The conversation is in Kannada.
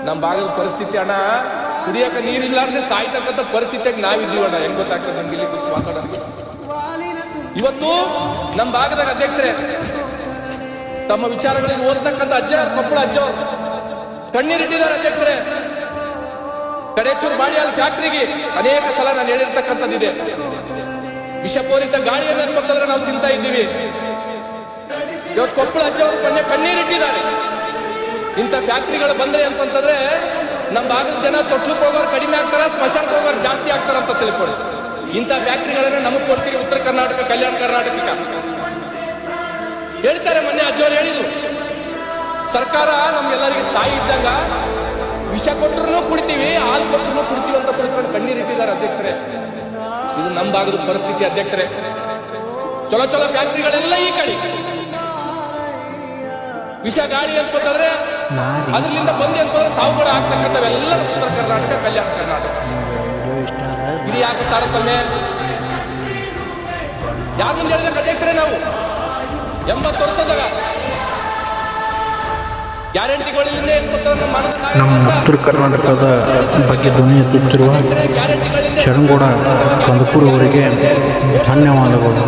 ನಮ್ಮ ಭಾಗದ ಪರಿಸ್ಥಿತಿ ಅಣ್ಣ, ಕುಡಿಯಕ ನೀರಿಲ್ಲಾರ್ದೆ ಸಾಯ್ತಕ್ಕಂಥ ಪರಿಸ್ಥಿತಿಯಾಗಿ ನಾವಿದ್ದೀವಣ್ಣ. ಹೆಂಗ್ ಗೊತ್ತಾಗ್ತದೆ ನಮ್ಗೆ ಇಲ್ಲಿ ಕೂತು ಮಾತಾಡೋದು. ಇವತ್ತು ನಮ್ಮ ಭಾಗದಾಗ ಅಧ್ಯಕ್ಷರೇ ತಮ್ಮ ವಿಚಾರಗಳನ್ನು ಓದ್ತಕ್ಕಂಥ ಕೊಪ್ಪಳ ಅಜ್ಜ ಕಣ್ಣೀರಿಟ್ಟಿದ್ದಾರೆ ಅಧ್ಯಕ್ಷರೇ. ಕಡೇಚೂರು ಬಾಳಿಯಾಲ್ ಫ್ಯಾಕ್ಟ್ರಿಗೆ ಅನೇಕ ಸಲ ನಾನು ಹೇಳಿರ್ತಕ್ಕಂಥದ್ದಿದೆ. ವಿಷಪೂರಿತ ಗಾಳಿಯನ್ನು ಅನ್ಬೇಕಾದ್ರೆ ನಾವು ತಿಂತಾ ಇದ್ದೀವಿ. ಇವತ್ತು ಕೊಪ್ಪಳ ಅಜ್ಜ ಅವರು ಕಣ್ಣೀರಿಟ್ಟಿದ್ದಾರೆ. ಇಂಥ ಫ್ಯಾಕ್ಟ್ರಿಗಳು ಬಂದ್ರೆ ಅಂತಂದ್ರೆ ನಮ್ಮ ಭಾಗದ ಜನ ತೊಟ್ಲಕ್ಕೆ ಹೋಗೋರು ಕಡಿಮೆ ಆಗ್ತಾರ, ಸ್ಮಶಾನಕ್ಕೆ ಹೋಗೋರು ಜಾಸ್ತಿ ಆಗ್ತಾರ ಅಂತ ತಿಳ್ಕೊಳ್ಳಿ. ಇಂಥ ಫ್ಯಾಕ್ಟ್ರಿಗಳನ್ನ ನಮಗ್ ಕೊಡ್ತೀವಿ ಉತ್ತರ ಕರ್ನಾಟಕ, ಕಲ್ಯಾಣ ಕರ್ನಾಟಕ ಹೇಳ್ತಾರೆ. ಮೊನ್ನೆ ಅಜ್ಜವ್ರು ಹೇಳಿದ್ರು, ಸರ್ಕಾರ ನಮ್ಗೆಲ್ಲರಿಗೆ ತಾಯಿ ಇದ್ದಾಗ ವಿಷ ಕೊಟ್ಟರು ಕುಡಿತೀವಿ, ಹಾಲು ಕೊಟ್ಟರು ಕುಡಿತೀವಿ ಅಂತ ತಿಳ್ಕೊಂಡು ಕಣ್ಣೀರಿಟ್ಟಿದ್ದಾರೆ ಅಧ್ಯಕ್ಷರೇ. ಇದು ನಮ್ಮ ಭಾಗದ ಪರಿಸ್ಥಿತಿ ಅಧ್ಯಕ್ಷರೇ. ಚಲೋ ಚಲೋ ಫ್ಯಾಕ್ಟ್ರಿಗಳೆಲ್ಲ ಈ ಕಡೆ ವಿಷ ಗಾಳಿ ಅನ್ಕೋತಾರೆ, ಅದರಿಂದ ಬಂದು ಅನ್ಕೋದ್ರೆ ಸಾವುಗಳು ಆಗ್ತಕ್ಕಂಥವೆಲ್ಲ ಉತ್ತರ ಕರ್ನಾಟಕ, ಕಲ್ಯಾಣ ಕರ್ನಾಟಕ. ಇದು ಯಾಕೆ ತಾರತಮ್ಯ? ಯಾರ ಮುಂದೆ ಹೇಳಿದ್ರೆ ಅಧ್ಯಕ್ಷರೇ, ನಾವು 80 ವರ್ಷದಾಗ ಗ್ಯಾರಂಟಿಗಳಿಂದ ನಮ್ಮ ಉತ್ತರ ಕರ್ನಾಟಕದ ಬಗ್ಗೆ ಧ್ವನಿ ಎತ್ತುತ್ತಿರುವ ಶರಣಗೌಡ ಕಂದಕೂರು ಅವರಿಗೆ ಧನ್ಯವಾದಗಳು.